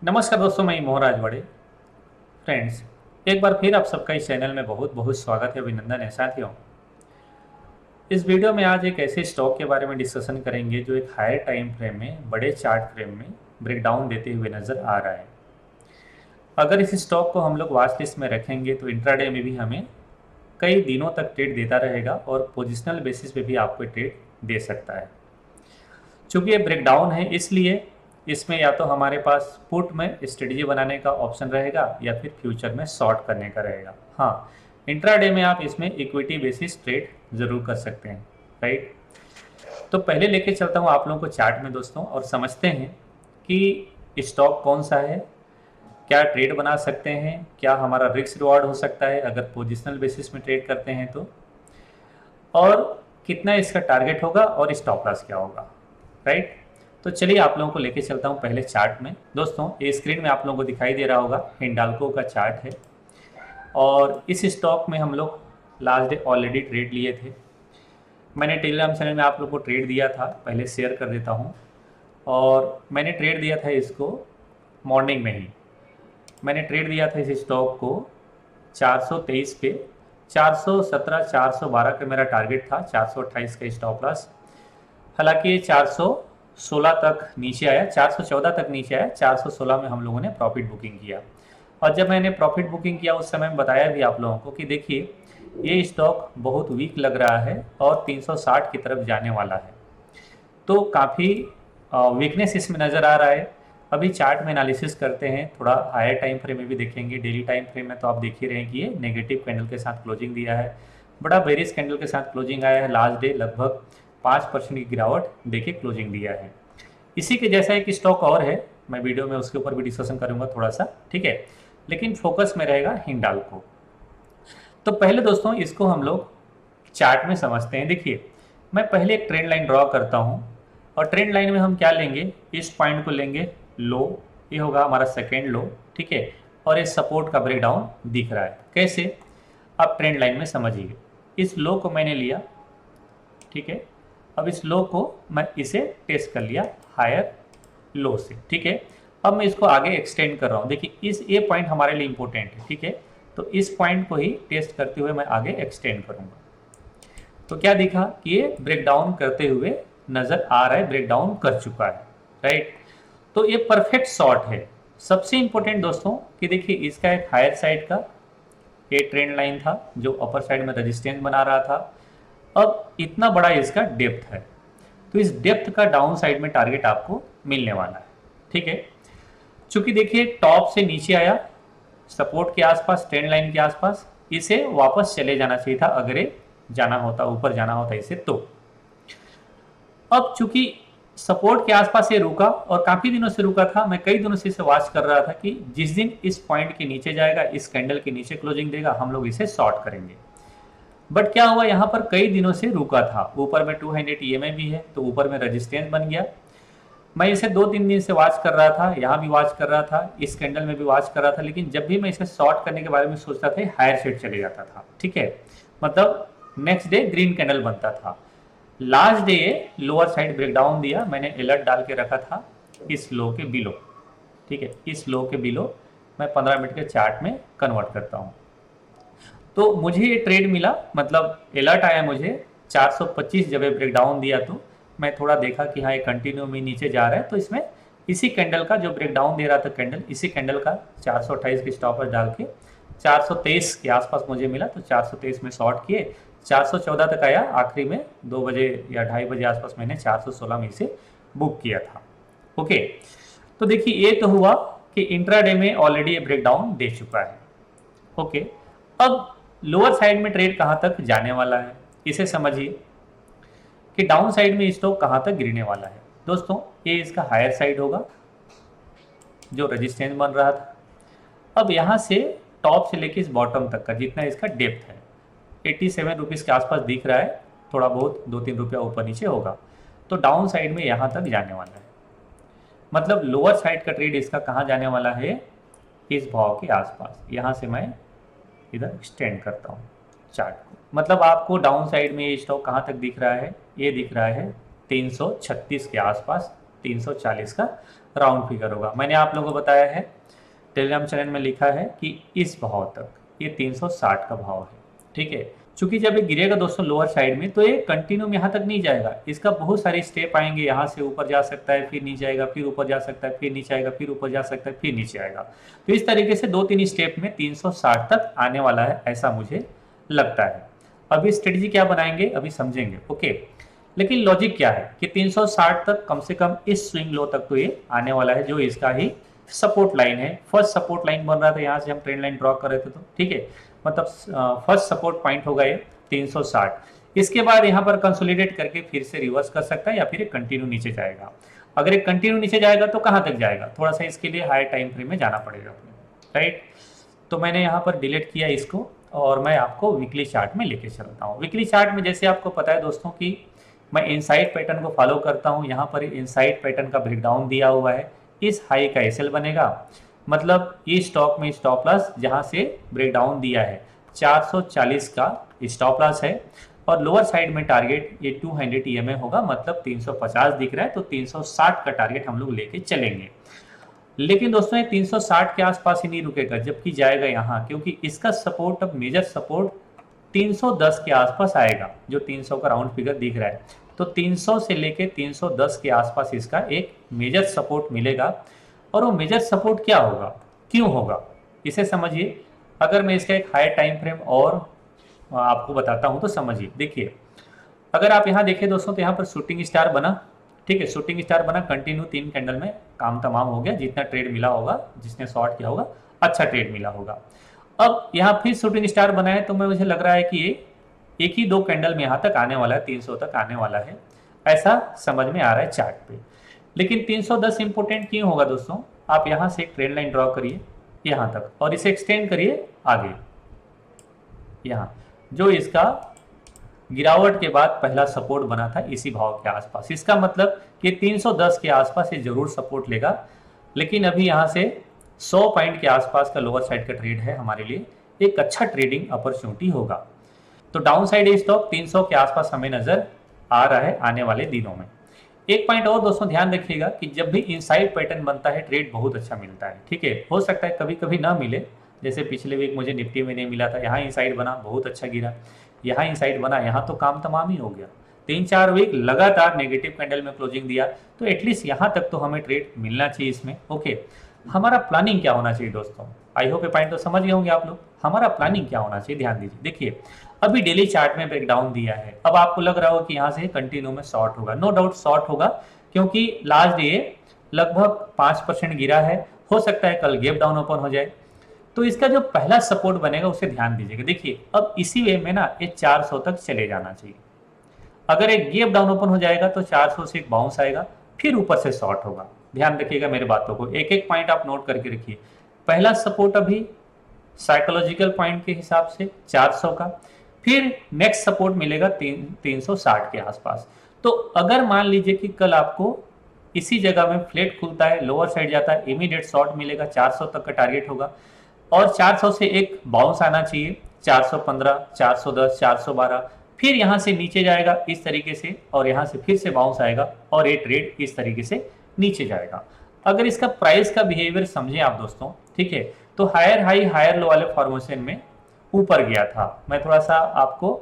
नमस्कार दोस्तों, मैं मोहन राजवाड़े। फ्रेंड्स, एक बार फिर आप सबका इस चैनल में बहुत बहुत स्वागत है, अभिनंदन है। साथियों, इस वीडियो में आज एक ऐसे स्टॉक के बारे में डिस्कशन करेंगे जो एक हायर टाइम फ्रेम में, बड़े चार्ट फ्रेम में ब्रेकडाउन देते हुए नज़र आ रहा है। अगर इस स्टॉक को हम लोग वॉच लिस्ट में रखेंगे तो इंट्राडे में भी हमें कई दिनों तक ट्रेड देता रहेगा और पोजिशनल बेसिस पे भी आपको ट्रेड दे सकता है। चूँकि ये ब्रेकडाउन है, इसलिए इसमें या तो हमारे पास पुट में स्ट्रेटजी बनाने का ऑप्शन रहेगा या फिर फ्यूचर में शॉर्ट करने का रहेगा। हाँ, इंट्राडे में आप इसमें इक्विटी बेसिस ट्रेड ज़रूर कर सकते हैं, राइट। तो पहले लेके चलता हूँ आप लोगों को चार्ट में दोस्तों, और समझते हैं कि स्टॉक कौन सा है, क्या ट्रेड बना सकते हैं, क्या हमारा रिस्क रिवॉर्ड हो सकता है अगर पोजिशनल बेसिस में ट्रेड करते हैं तो, और कितना इसका टारगेट होगा और स्टॉप लॉस क्या होगा, राइट। तो चलिए आप लोगों को लेके चलता हूँ पहले चार्ट में। दोस्तों, ये स्क्रीन में आप लोगों को दिखाई दे रहा होगा, हिंडाल्को का चार्ट है और इस स्टॉक में हम लोग लास्ट डे ऑलरेडी ट्रेड लिए थे। मैंने टेलीग्राम चैनल में आप लोगों को ट्रेड दिया था, पहले शेयर कर देता हूँ। और मैंने ट्रेड दिया था इसको मॉर्निंग में ही। मैंने ट्रेड दिया था इस स्टॉक को 423 पे, 417 412 का मेरा टारगेट था, 428 का स्टॉप लॉस। हालांकि ये 416 तक नीचे आया, 414 तक नीचे आया, 416 में हम लोगों ने प्रॉफिट बुकिंग किया। और जब मैंने प्रॉफिट बुकिंग किया उस समय बताया भी आप लोगों को कि देखिए ये स्टॉक बहुत वीक लग रहा है और 360 की तरफ जाने वाला है, तो काफ़ी वीकनेस इसमें नज़र आ रहा है। अभी चार्ट में एनालिसिस करते हैं, थोड़ा हायर टाइम फ्रेम में भी देखेंगे। डेली टाइम फ्रेम में तो आप देख ही रहे हैं कि ये नेगेटिव कैंडल के साथ क्लोजिंग दिया है, बड़ा बेरिश कैंडल के साथ क्लोजिंग आया है। लास्ट डे लगभग 5% की गिरावट देके क्लोजिंग दिया है। इसी के जैसा एक स्टॉक और है, मैं वीडियो में उसके ऊपर भी डिस्कशन करूंगा थोड़ा सा, ठीक है, लेकिन फोकस में रहेगा हिंडाल्को। तो पहले दोस्तों इसको हम लोग चार्ट में समझते हैं। देखिए, मैं पहले एक ट्रेंड लाइन ड्रॉ करता हूं और ट्रेंड लाइन में हम क्या लेंगे, इस पॉइंट को लेंगे लो, ये होगा हमारा सेकेंड लो, ठीक है। और इस सपोर्ट का ब्रेकडाउन दिख रहा है कैसे, आप ट्रेंड लाइन में समझिए। इस लो को मैंने लिया, ठीक है। अब इस लो को मैं इसे टेस्ट कर लिया हायर लो से, ठीक है। अब मैं इसको आगे एक्सटेंड कर रहा हूँ। देखिए इस ये पॉइंट हमारे लिए इंपॉर्टेंट है, ठीक है। तो इस पॉइंट को ही टेस्ट करते हुए मैं आगे एक्सटेंड करूँगा। तो क्या दिखा कि ये ब्रेकडाउन करते हुए नज़र आ रहा है, ब्रेकडाउन कर चुका है, राइट। तो ये परफेक्ट शॉर्ट है। सबसे इंपॉर्टेंट दोस्तों कि देखिए इसका एक हायर साइड का ये ट्रेंड लाइन था जो अपर साइड में रेजिस्टेंस बना रहा था। अब इतना बड़ा इसका डेप्थ है, तो इस डेप्थ का डाउन साइड में टारगेट आपको मिलने वाला है, ठीक है। चूंकि देखिए टॉप से नीचे आया, सपोर्ट के आसपास, ट्रेंड लाइन के आसपास, इसे वापस चले जाना चाहिए था अगर ये जाना होता, ऊपर जाना होता इसे तो। अब चूंकि सपोर्ट के आसपास ये रुका और काफी दिनों से रुका था, मैं कई दिनों से इसे वॉच कर रहा था कि जिस दिन इस पॉइंट के नीचे जाएगा, इस कैंडल के नीचे क्लोजिंग देगा, हम लोग इसे शॉर्ट करेंगे। बट क्या हुआ, यहाँ पर कई दिनों से रुका था, ऊपर में 200 EMA भी है तो ऊपर में रेजिस्टेंस बन गया। मैं इसे 2-3 दिन से वॉच कर रहा था, यहाँ भी वॉच कर रहा था, इस कैंडल में भी वॉच कर रहा था, लेकिन जब भी मैं इसे शॉर्ट करने के बारे में सोचता था हायर साइड चले जाता था, ठीक है। मतलब नेक्स्ट डे ग्रीन कैंडल बनता था। Last day lower side breakdown दिया, मैंने अलर्ट डाल के रखा था इस लो के बिलो, ठीक है। इस लो के बिलो मैं 15 मिनट के चार्ट में कन्वर्ट करता हूँ। तो मुझे ये ट्रेड मिला, मतलब अलर्ट आया मुझे 425 जब ब्रेकडाउन दिया तो मैं थोड़ा देखा कि हाँ ये कंटिन्यू में नीचे जा रहा है, तो इसमें इसी कैंडल का जो ब्रेकडाउन दे रहा था कैंडल, इसी कैंडल का 428 की स्टॉपर डाल के 423 के आसपास मुझे मिला, तो 423 में शॉर्ट किए, 414 तक आया, आखिरी में 2 बजे या 2:30 बजे आसपास मैंने 416 में इसे बुक किया था, ओके। तो देखिए ये तो हुआ कि इंट्राडे में ऑलरेडी ये ब्रेकडाउन दे चुका है, ओके। अब लोअर साइड में ट्रेड कहाँ तक जाने वाला है, इसे समझिए कि डाउन साइड में स्टॉक कहाँ तक गिरने वाला है। दोस्तों ये इसका हायर साइड होगा जो रेजिस्टेंस बन रहा था। अब यहाँ से टॉप से लेके इस बॉटम तक का जितना इसका डेप्थ है 87 रुपीज़ के आसपास दिख रहा है, थोड़ा बहुत 2-3 रुपया ऊपर नीचे होगा, तो डाउन साइड में यहाँ तक जाने वाला है। मतलब लोअर साइड का ट्रेड इसका कहाँ जाने वाला है, इस भाव के आसपास। यहाँ से मैं इधर एक्सटेंड करता हूँ चार्ट को, मतलब आपको डाउन साइड में ये स्टॉक कहाँ तक दिख रहा है, ये दिख रहा है 336 के आसपास, 340 का राउंड फिगर होगा। मैंने आप लोगों को बताया है, टेलीग्राम चैनल में लिखा है कि इस भाव तक ये 360 का भाव है, ठीक है। चूंकि जब ये गिरेगा दोस्तों लोअर साइड में, तो ये कंटिन्यू यहाँ तक नहीं जाएगा, इसका बहुत सारे स्टेप आएंगे। यहाँ से ऊपर जा सकता है, फिर नीचे आएगा, फिर ऊपर जा सकता है, फिर नीचे आएगा, फिर ऊपर जा सकता है, फिर नीचे आएगा। तो इस तरीके से 2-3 स्टेप में 360 तक आने वाला है, ऐसा मुझे लगता है। अभी स्ट्रेटेजी क्या बनाएंगे अभी समझेंगे, ओके। लेकिन लॉजिक क्या है कि 360 तक कम से कम इस स्विंग लो तक तो ये आने वाला है, जो इसका ही सपोर्ट लाइन है। फर्स्ट सपोर्ट लाइन बन रहा था, यहाँ से हम ट्रेंड लाइन ड्रॉ कर रहे थे, तो ठीक है, मतलब फर्स्ट सपोर्ट पॉइंट होगा ये 360। इसके बाद यहाँ पर कंसोलिडेट करके फिर से रिवर्स कर सकता है, या फिर कंटिन्यू नीचे जाएगा। अगर एक कंटिन्यू नीचे जाएगा तो कहाँ तक जाएगा, थोड़ा सा इसके लिए हाई टाइम फ्रेम में जाना पड़ेगा अपने, राइट। तो मैंने यहाँ पर डिलीट किया इसको, और मैं आपको वीकली चार्ट में लेके चलता हूँ। वीकली चार्ट में जैसे आपको पता है दोस्तों कि मैं इनसाइड पैटर्न को फॉलो करता हूँ। यहाँ पर इनसाइड पैटर्न का ब्रेकडाउन दिया हुआ है, इस हाई का एसएल बनेगा, मतलब ये स्टॉक में स्टॉप लॉस जहाँ से ब्रेकडाउन दिया है 440 का स्टॉप लॉस है, और लोअर साइड में टारगेट ये 200 EMA होगा, मतलब 350 दिख रहा है, तो 360 का टारगेट हम लोग लेके चलेंगे। लेकिन दोस्तों ये 360 के आसपास ही नहीं रुकेगा, जबकि जाएगा यहाँ, क्योंकि इसका सपोर्ट, अब मेजर सपोर्ट 310 के आसपास आएगा, जो 300 का राउंड फिगर दिख रहा है। तो 300 से लेके 310 के आसपास इसका एक मेजर सपोर्ट मिलेगा। और वो मेजर सपोर्ट क्या होगा, क्यों होगा, इसे समझिए। अगर मैं इसका एक हाई टाइम फ्रेम और आपको बताता हूं तो समझिए। देखिए, अगर आप यहाँ देखें दोस्तों, तो यहाँ पर शूटिंग स्टार बना, ठीक है, शूटिंग स्टार बना, कंटिन्यू 3 कैंडल में काम तमाम हो गया। जितना ट्रेड मिला होगा, जिसने शॉर्ट किया होगा, अच्छा ट्रेड मिला होगा। अब यहाँ फिर शूटिंग स्टार बना है, तो मुझे लग रहा है कि ये एक ही 2 कैंडल में यहाँ तक आने वाला है, 300 तक आने वाला है, ऐसा समझ में आ रहा है चार्ट पे। लेकिन 310 इंपोर्टेंट क्यों होगा दोस्तों, आप यहाँ से एक ट्रेंड लाइन ड्रॉ करिए यहाँ तक, और इसे एक्सटेंड करिए आगे, यहाँ जो इसका गिरावट के बाद पहला सपोर्ट बना था इसी भाव के आसपास। इसका मतलब कि 310 के आसपास ये जरूर सपोर्ट लेगा। लेकिन अभी यहाँ से 100 पॉइंट के आसपास का लोअर साइड का ट्रेड है, हमारे लिए एक अच्छा ट्रेडिंग अपॉर्चुनिटी होगा। तो डाउन साइड स्टॉक 300 के आसपास हमें नजर आ रहा है आने वाले दिनों में। एक पॉइंट और दोस्तों ध्यान रखिएगा कि जब भी इनसाइड पैटर्न बनता है, ट्रेड बहुत अच्छा मिलता है, ठीक है। हो सकता है कभी कभी ना मिले, जैसे पिछले वीक मुझे निफ्टी में नहीं मिला था, यहाँ इनसाइड बना बहुत अच्छा गिरा, यहाँ इनसाइड बना, यहाँ तो काम तमाम ही हो गया। 3-4 वीक लगातार नेगेटिव कैंडल में क्लोजिंग दिया, तो एटलीस्ट यहाँ तक तो हमें ट्रेड मिलना चाहिए इसमें, ओके। हमारा प्लानिंग क्या होना चाहिए दोस्तों, आई होप ये पॉइंट तो समझ गए होंगे आप लोग। हमारा प्लानिंग क्या होना चाहिए, ध्यान दीजिए। देखिए, अभी डेली चार्ट में ब्रेकडाउन दिया है, अब आपको लग रहा हो कि यहाँ से कंटिन्यू में शॉर्ट होगा, नो डाउट शॉर्ट होगा, क्योंकि लास्ट डे लगभग 5% गिरा है, हो सकता है कल गैप डाउन ओपन हो जाए। तो इसका जो पहला सपोर्ट बनेगा उसे ध्यान दीजिएगा। देखिए, अब इसी वे में ना ये 400 तक चले जाना चाहिए। अगर एक गैप डाउन ओपन हो जाएगा तो 400 से एक बाउंस आएगा, फिर ऊपर से शॉर्ट होगा। ध्यान रखिएगा मेरे बातों को, एक एक पॉइंट आप नोट करके रखिए। पहला सपोर्ट अभी साइकोलॉजिकल पॉइंट के हिसाब से 400 का, फिर नेक्स्ट सपोर्ट मिलेगा 360 के आसपास। तो अगर मान लीजिए कि कल आपको इसी जगह में फ्लैट खुलता है, लोअर साइड जाता है, इमीडिएट शॉर्ट मिलेगा, 400 तक का टारगेट होगा, और 400 से एक बाउंस आना चाहिए, 415, 410, 412, फिर यहाँ से नीचे जाएगा इस तरीके से, और यहाँ से फिर से बाउंस आएगा, और ये ट्रेड इस तरीके से नीचे जाएगा। अगर इसका प्राइस का बिहेवियर समझें आप दोस्तों, ठीक है, तो हायर हाई हायर लो वाले फॉर्मेशन में ऊपर गया था। मैं थोड़ा सा आपको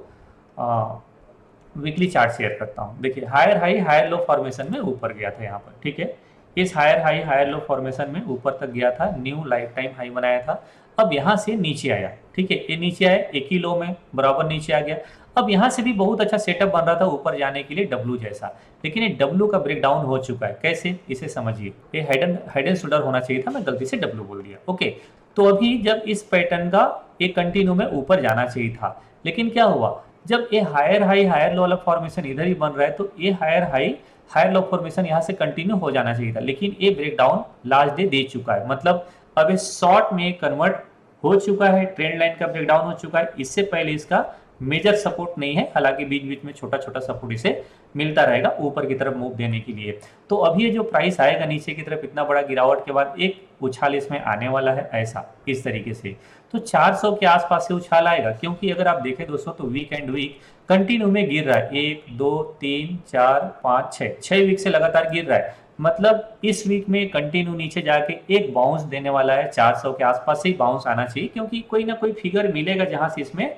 वीकली चार्ट शेयर करता हूं। देखिए, higher high higher low formation में ऊपर गया था यहाँ पर, ठीक है। इस higher high higher low formation में ऊपर तक गया था, न्यू लाइफ टाइम हाई बनाया था। अब यहाँ से नीचे आया, ठीक है, ये नीचे आया, एक ही लो में बराबर नीचे आ गया। अब यहाँ से भी बहुत अच्छा सेटअप बन रहा था ऊपर जाने के लिए डब्लू जैसा, लेकिन ये डब्लू का ब्रेकडाउन हो चुका है। कैसे, इसे समझिए। ये हेड एंड शोल्डर होना चाहिए था, मैं गलती से डब्लू बोल दिया, ओके। तो अभी जब इस पैटर्न का एक कंटिन्यू में ऊपर जाना चाहिए था, लेकिन क्या हुआ, जब ये हायर हाई हायर लो वाला फॉर्मेशन इधर ही बन रहा है, तो ये higher high higher low formation यहाँ से कंटिन्यू हो जाना चाहिए था, लेकिन ये ब्रेकडाउन लास्ट डे दे चुका है। मतलब अब ये शॉर्ट में कन्वर्ट हो चुका है, ट्रेंड लाइन का ब्रेकडाउन हो चुका है। इससे पहले इसका मेजर सपोर्ट नहीं है, हालांकि बीच बीच में छोटा छोटा सपोर्ट इसे मिलता रहेगा ऊपर की तरफ मूव देने के लिए। तो अभी ये जो प्राइस आएगा नीचे की तरफ, इतना बड़ा गिरावट के बाद एक उछाल इसमें आने वाला है, ऐसा इस तरीके से। तो 400 के आसपास से उछाल आएगा, क्योंकि अगर आप देखें दोस्तों तो वीक एंड वीक कंटिन्यू में गिर रहा है, 1 2 3 4 5 6 वीक से लगातार गिर रहा है। मतलब इस वीक में कंटिन्यू नीचे जाके एक बाउंस देने वाला है, 400 के आसपास से ही बाउंस आना चाहिए, क्योंकि कोई ना कोई फिगर मिलेगा जहां से इसमें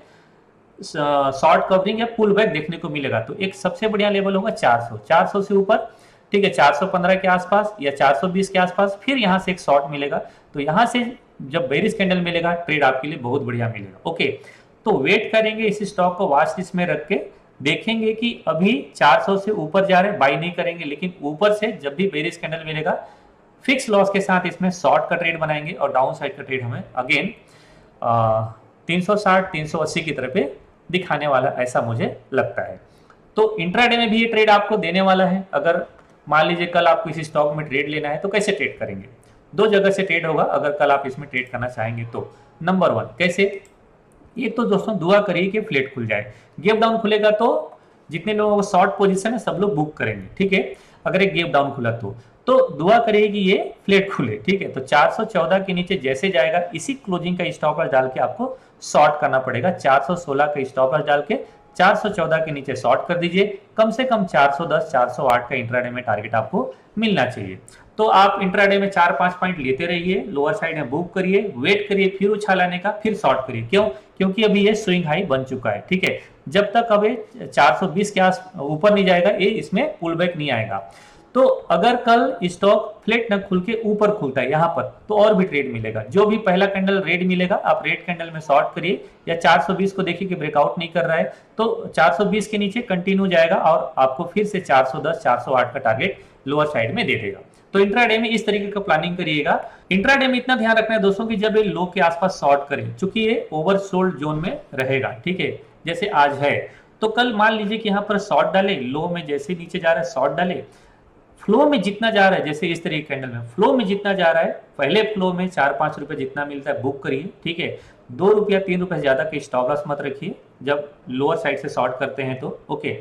शॉर्ट कवरिंग या पुल बैक देखने को मिलेगा। तो एक सबसे बढ़िया लेवल होगा 400, 400 से ऊपर, ठीक है, 415 के आसपास या 420 के आसपास, फिर यहाँ से एक शॉर्ट मिलेगा। तो यहाँ से जब बेरिश कैंडल मिलेगा, ट्रेड आपके लिए बहुत बढ़िया मिलेगा। ओके, तो वेट करेंगे, इस स्टॉक को वॉच लिस्ट में रख के देखेंगे कि अभी 400 से ऊपर जा रहे हैं, बाई नहीं करेंगे, लेकिन ऊपर से जब भी बेरिश कैंडल मिलेगा फिक्स लॉस के साथ इसमें शॉर्ट का ट्रेड बनाएंगे और डाउन साइड का ट्रेड हमें अगेन 360 380 की तरफ पे दिखाने वाला, ऐसा मुझे लगता है। तो इंट्राडे में भी ये ट्रेड आपको देने वाला है। अगर मान लीजिए कल आपको इस स्टॉक में ट्रेड लेना है तो कैसे ट्रेड करेंगे? दो जगह से ट्रेड होगा अगर कल आप इसमें ट्रेड करना चाहेंगे तो। नंबर 1 कैसे? एक तो दोस्तों दुआ करिए कि फ्लैट खुल जाए। गैप डाउन खुलेगा तो जितने लोगों को शॉर्ट पोजीशन है सब लोग बुक करेंगे, ठीक है, अगर एक गैप डाउन खुला तो दुआ करिए कि ये फ्लैट खुले, ठीक है। तो 414 के नीचे जैसे जाएगा इसी क्लोजिंग का स्टॉप लॉस डाल के आपको शॉर्ट करना पड़ेगा। 416 का स्टॉप लॉस डाल के 414 के नीचे शॉर्ट कर दीजिए। कम से कम 410 408 का इंट्राडे में टारगेट आपको मिलना चाहिए। तो आप इंट्राडे में 4-5 पॉइंट लेते रहिए, लोअर साइड में बुक करिए, वेट करिए, फिर उछाल आने का, फिर शॉर्ट करिए। क्यों? क्योंकि अभी ये स्विंग हाई बन चुका है, ठीक है। जब तक अभी 420 के आस ऊपर नहीं जाएगा ये इसमें पुल बैक नहीं आएगा। तो अगर कल स्टॉक फ्लैट न खुल के ऊपर खुलता है यहाँ पर तो और भी ट्रेड मिलेगा। जो भी पहला कैंडल रेड मिलेगा आप रेड कैंडल में शॉर्ट करिए, या 420 को देखिए कि ब्रेकआउट नहीं कर रहा है तो 420 के नीचे कंटिन्यू जाएगा और आपको फिर से 410 408 का टारगेट लोअर साइड में दे देगा। तो इंट्राडे में इस तरीके का प्लानिंग करिएगा। इंट्राडे में इतना ध्यान रखना है दोस्तों कि जब ये लो के आसपास शॉर्ट करें, चूंकि ये ओवरसोल्ड जोन में रहेगा, ठीक है, जैसे आज है। तो कल मान लीजिए कि यहाँ पर शॉर्ट डाले, लो में जैसे नीचे जा रहा है शॉर्ट डाले, फ्लो में जितना जा रहा है, जैसे इस तरीके कैंडल में फ्लो में जितना जा रहा है, पहले फ्लो में 4-5 रुपए जितना मिलता है बुक करिए, ठीक है। 2 रुपया 3 रुपए ज्यादा के स्टॉप लॉस मत रखिए जब लोअर साइड से शॉर्ट करते हैं तो। ओके,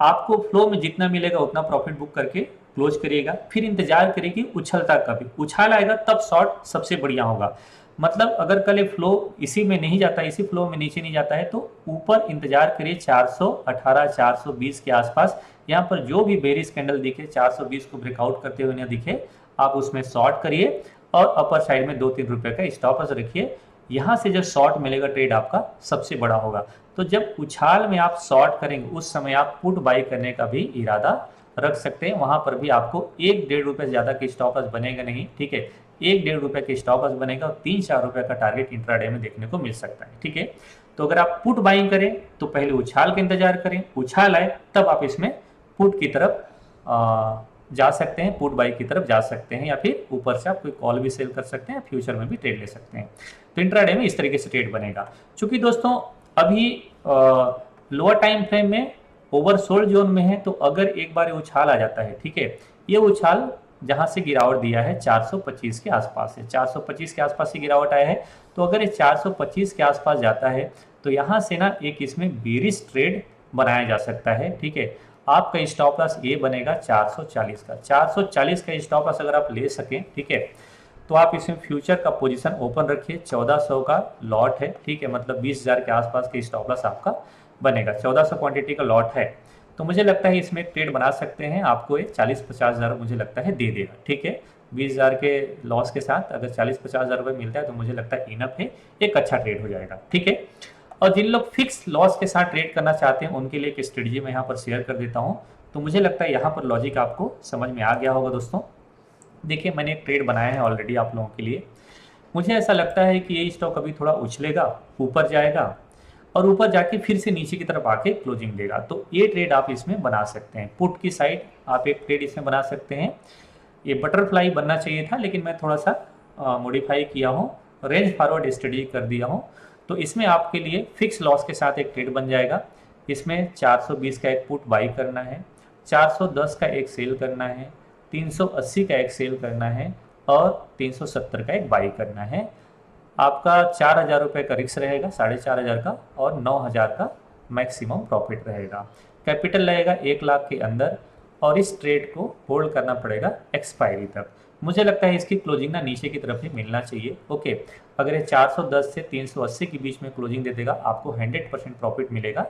आपको फ्लो में जितना मिलेगा उतना प्रॉफिट बुक करके क्लोज करिएगा, फिर इंतजार करिए कि उछलता कभी, उछाल आएगा तब शॉर्ट सबसे बढ़िया होगा। मतलब अगर कल फ्लो इसी में नहीं जाता, इसी फ्लो में नीचे नहीं जाता है तो ऊपर इंतजार करिए 418 420 के आसपास। यहाँ पर जो भी बेरिश कैंडल दिखे 420 को ब्रेकआउट करते हुए ना दिखे, आप उसमें शॉर्ट करिए और अपर साइड में 2-3 रुपए का स्टॉप लॉस रखिए। यहाँ से जो शॉर्ट मिलेगा ट्रेड आपका सबसे बड़ा होगा। तो जब उछाल में आप शॉर्ट करेंगे उस समय आप पुट बाई करने का भी इरादा रख सकते हैं। वहां पर भी आपको 1-1.5 रुपए ज्यादा के स्टॉप लॉस बनेगा नहीं, ठीक है, 1-1.5 रुपए के स्टॉप लॉस बनेगा और 3-4 रुपए का टारगेट इंट्राडे में देखने को मिल सकता है, ठीक है। तो अगर आप पुट बाइंग करें तो पहले उछाल का इंतजार करें, उछाल आए तब आप इसमें पुट की तरफ जा सकते हैं, पुट बाई की तरफ जा सकते हैं, या फिर ऊपर से आप कोई कॉल भी सेल कर सकते हैं, फ्यूचर में भी ट्रेड ले सकते हैं। तो इंट्राडे में इस तरीके से ट्रेड बनेगा। चूंकि दोस्तों अभी लोअर टाइम फ्रेम में ओवरसोल्ड जोन में है, तो अगर एक बार उछाल आ जाता है, ठीक है, ये उछाल जहां से गिरावट दिया है 425 के आसपास है, 425 के आसपास से गिरावट आया है। तो अगर ये 425 के आसपास जाता है तो यहाँ से ना एक इसमें बेरिश ट्रेड बनाया जा सकता है, ठीक है। आपका स्टॉप लॉस ये बनेगा 440 का, 440 का स्टॉप लॉस अगर आप ले सकें, ठीक है, तो आप इसमें फ्यूचर का पोजीशन ओपन रखिए। 1400 का लॉट है, ठीक है, मतलब 20,000 के आसपास के स्टॉप लॉस आपका बनेगा। 1400 क्वांटिटी का लॉट है तो मुझे लगता है इसमें ट्रेड बना सकते हैं। आपको ये 40-50 हज़ार मुझे लगता है दे देगा, ठीक है। 20,000 के लॉस के साथ अगर 40-50 हज़ार रुपये मिलता है तो मुझे लगता है इनफ है, एक अच्छा ट्रेड हो जाएगा, ठीक है। और जिन लोग फिक्स लॉस के साथ ट्रेड करना चाहते हैं उनके लिए एक स्ट्रेटजी मैं यहाँ पर शेयर कर देता हूँ। तो मुझे लगता है यहाँ पर लॉजिक आपको समझ में आ गया होगा दोस्तों। देखिए मैंने एक ट्रेड बनाया है ऑलरेडी आप लोगों के लिए। मुझे ऐसा लगता है कि ये स्टॉक अभी थोड़ा उछलेगा, ऊपर जाएगा और ऊपर जाके फिर से नीचे की तरफ आके क्लोजिंग देगा। तो ये ट्रेड आप इसमें बना सकते हैं, पुट की साइड आप एक ट्रेड इसमें बना सकते हैं। ये बटरफ्लाई बनना चाहिए था लेकिन मैं थोड़ा सा मॉडिफाई किया हूँ, रेंज फॉरवर्ड स्टडी कर दिया हूँ। तो इसमें आपके लिए फिक्स लॉस के साथ एक ट्रेड बन जाएगा। इसमें 420 का एक पुट बाई करना है, 410 का एक सेल करना है, 380 का एक सेल करना है और 370 का एक बाई करना है। आपका 4,000 रुपये का रिस्क रहेगा, 4,500 का, और 9,000 का मैक्सिमम प्रॉफिट रहेगा। कैपिटल लगेगा 1 लाख के अंदर और इस ट्रेड को होल्ड करना पड़ेगा एक्सपायरी तक। मुझे लगता है इसकी क्लोजिंग ना नीचे की तरफ ही मिलना चाहिए। ओके, अगर ये 410 से 380 के बीच में क्लोजिंग दे देगा आपको 100% प्रॉफिट मिलेगा।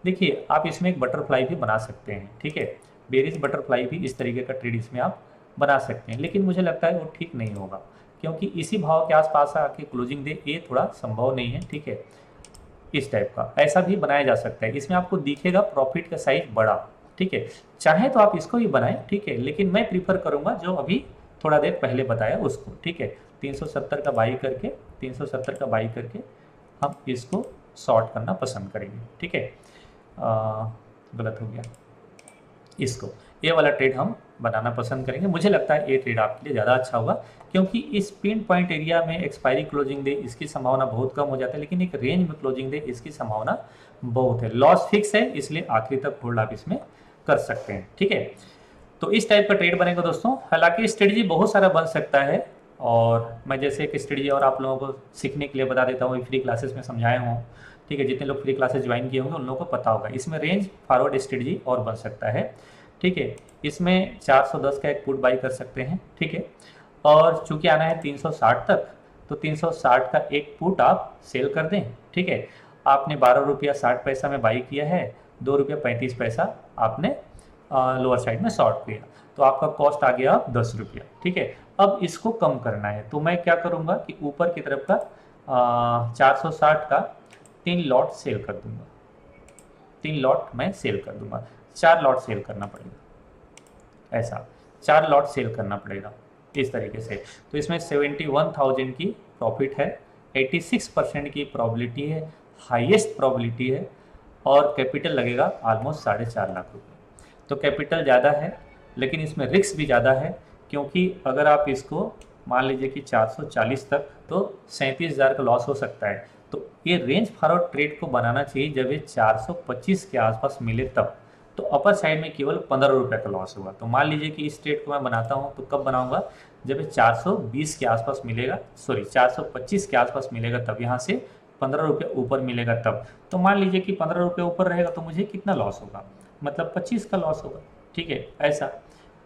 देखिए आप इसमें एक बटरफ्लाई भी बना सकते हैं, ठीक है, बेरिश बटरफ्लाई भी इस तरीके का ट्रेड इसमें आप बना सकते हैं, लेकिन मुझे लगता है वो ठीक नहीं होगा, क्योंकि इसी भाव के आसपास आके क्लोजिंग दे ये थोड़ा संभव नहीं है। ठीक है, इस टाइप का ऐसा भी बनाया जा सकता है, इसमें आपको दिखेगा प्रॉफिट का साइज बड़ा। ठीक है, चाहे तो आप इसको ही बनाएं, ठीक है, लेकिन मैं प्रीफर करूंगा जो अभी थोड़ा देर पहले बताया उसको। ठीक है, 370 का बाई करके 370 का बाई करके हम इसको शॉर्ट करना पसंद करेंगे। ठीक है, गलत हो गया, इसको ये वाला ट्रेड हम बनाना पसंद करेंगे। मुझे लगता है ये ट्रेड आपके लिए ज़्यादा अच्छा होगा, क्योंकि इस पिन पॉइंट एरिया में एक्सपायरी क्लोजिंग डे इसकी संभावना बहुत कम हो जाता है, लेकिन एक रेंज में क्लोजिंग डे इसकी संभावना बहुत है। लॉस फिक्स है, इसलिए आखिरी तक होल्ड आप इसमें कर सकते हैं। ठीक है, तो इस टाइप का ट्रेड बनेगा दोस्तों। हालांकि स्ट्रेटजी बहुत सारा बन सकता है, और मैं जैसे एक स्ट्रेटजी और आप लोगों को सीखने के लिए बता देता हूँ, फ्री क्लासेस में समझाया हूँ। ठीक है, जितने लोग फ्री क्लासेस ज्वाइन किए होंगे उन लोगों को पता होगा। इसमें रेंज फॉरवर्ड स्ट्रेटजी और बन सकता है। ठीक है, इसमें 410 का एक पुट बाई कर सकते हैं। ठीक है, और चूंकि आना है 360 तक, तो 360 का एक पुट आप सेल कर दें। ठीक है, आपने 12 रुपया 60 पैसा में बाई किया है, 2 रुपया 35 पैसा आपने लोअर साइड में शॉर्ट किया, तो आपका कॉस्ट आ गया 10 रुपया। ठीक है, अब इसको कम करना है, तो मैं क्या करूँगा कि ऊपर की तरफ का 460 का 3 लॉट सेल कर दूंगा। 3 लॉट मैं सेल कर दूंगा, 4 लॉट सेल करना पड़ेगा, ऐसा 4 लॉट सेल करना पड़ेगा इस तरीके से। तो इसमें 71,000 की प्रॉफिट है, 86% की प्रॉबिलिटी है, हाईएस्ट प्रॉबिलिटी है, और कैपिटल लगेगा ऑलमोस्ट 4.5 लाख रुपये। तो कैपिटल ज़्यादा है, लेकिन इसमें रिस्क भी ज़्यादा है, क्योंकि अगर आप इसको मान लीजिए कि 440 तक, तो 37,000 का लॉस हो सकता है। तो ये रेंज फॉरवर्ड ट्रेड को बनाना चाहिए जब ये 425 के आसपास मिले तब, तो अपर साइड में केवल 15 रुपये का लॉस होगा। तो मान लीजिए कि इस ट्रेड को मैं बनाता हूँ तो कब बनाऊंगा, जब ये 420 के आसपास मिलेगा, सॉरी 425 के आसपास मिलेगा, तब यहाँ से 15 रुपये ऊपर मिलेगा तब। तो मान लीजिए कि 15 रुपये ऊपर रहेगा तो मुझे कितना लॉस होगा, मतलब 25 का लॉस होगा। ठीक है, ऐसा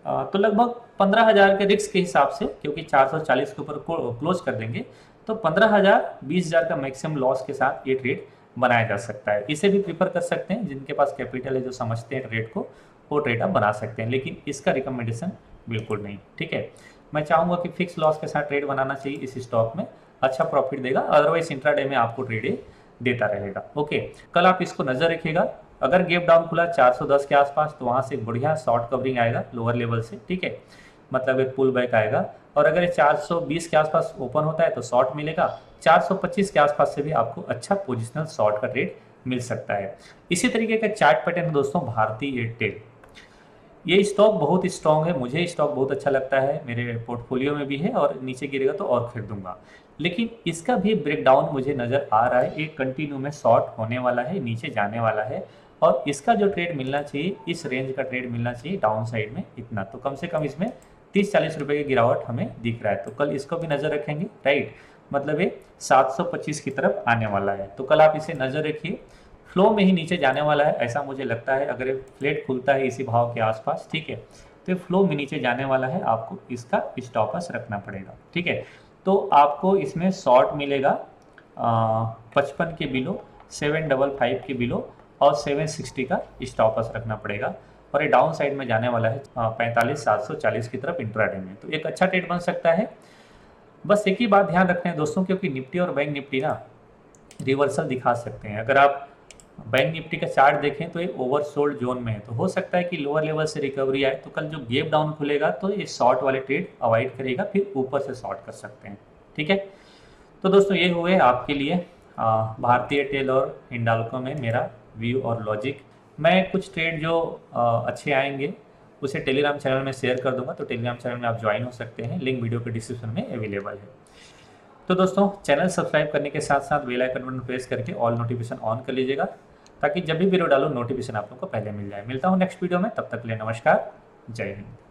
तो लगभग 15,000 के रिस्क के हिसाब से, क्योंकि 440 के ऊपर क्लोज कर देंगे, तो 15,000 20,000 का मैक्सिमम लॉस के साथ ये ट्रेड बनाया जा सकता है। इसे भी प्रीफर कर सकते हैं, जिनके पास कैपिटल है, जो समझते हैं ट्रेड को, वो ट्रेड आप बना सकते हैं, लेकिन इसका रिकमेंडेशन बिल्कुल नहीं। ठीक है, मैं चाहूँगा कि फिक्स लॉस के साथ ट्रेड बनाना चाहिए, इस स्टॉक में अच्छा प्रॉफिट देगा, अदरवाइज इंट्राडे में आपको ट्रेड देता रहेगा। ओके, कल आप इसको नज़र रखिएगा, अगर गैप डाउन खुला 410 के आसपास, तो वहाँ से बढ़िया शॉर्ट कवरिंग आएगा लोअर लेवल से। ठीक है, मतलब एक पुल बैक आएगा, और अगर 420 के आसपास ओपन होता है तो शॉर्ट मिलेगा, 425 के आसपास से भी आपको अच्छा पोजिशनल शॉर्ट का ट्रेड मिल सकता है। इसी तरीके का चार्ट पैटर्न है दोस्तों भारती एयरटेल। ये स्टॉक बहुत स्ट्रॉन्ग है, मुझे स्टॉक बहुत अच्छा लगता है, मेरे पोर्टफोलियो में भी है, और नीचे गिरेगा तो और खरीदूंगा, लेकिन इसका भी ब्रेकडाउन मुझे नज़र आ रहा है। एक कंटिन्यू में शॉर्ट होने वाला है, नीचे जाने वाला है, और इसका जो ट्रेड मिलना चाहिए, इस रेंज का ट्रेड मिलना चाहिए डाउन साइड में इतना, तो कम से कम इसमें 30-40 रुपये की गिरावट हमें दिख रहा है। तो कल इसको भी नज़र रखेंगे, राइट, मतलब ये 725 की तरफ आने वाला है, तो कल आप इसे नज़र रखिए। फ्लो में ही नीचे जाने वाला है ऐसा मुझे लगता है, अगर फ्लेट खुलता है इसी भाव के आसपास, ठीक है, तो ये फ्लो में नीचे जाने वाला है, आपको इसका स्टॉप लॉस रखना पड़ेगा। ठीक है, तो आपको इसमें शॉर्ट मिलेगा 55 के बिलो, 755 के बिलो, और 760 का स्टॉप लॉस रखना पड़ेगा, और ये डाउन साइड में जाने वाला है 45,740 की तरफ इंट्राडे में, तो एक अच्छा ट्रेड बन सकता है। बस एक ही बात ध्यान रखना है दोस्तों, क्योंकि निफ्टी और बैंक निफ्टी ना रिवर्सल दिखा सकते हैं। अगर आप बैंक निफ्टी का चार्ट देखें तो ये ओवरसोल्ड जोन में है, तो हो सकता है कि लोअर लेवल से रिकवरी आए, तो कल जो गैप डाउन खुलेगा तो ये शॉर्ट वाले ट्रेड अवॉइड करेगा, फिर ऊपर से शॉर्ट कर सकते हैं। ठीक है, तो दोस्तों ये हुए आपके लिए भारती एयरटेल और हिंडाल्को में मेरा व्यू और लॉजिक। मैं कुछ ट्रेड जो अच्छे आएंगे उसे टेलीग्राम चैनल में शेयर कर दूंगा, तो टेलीग्राम चैनल में आप ज्वाइन हो सकते हैं, लिंक वीडियो के डिस्क्रिप्शन में अवेलेबल है। तो दोस्तों चैनल सब्सक्राइब करने के साथ साथ बेल आइकन बटन प्रेस करके ऑल नोटिफिकेशन ऑन कर लीजिएगा, ताकि जब भी वीडियो डालो नोटिफिकेशन आप लोग को पहले मिल जाए। मिलता हूँ नेक्स्ट वीडियो में, तब तक के लिए नमस्कार, जय हिंद।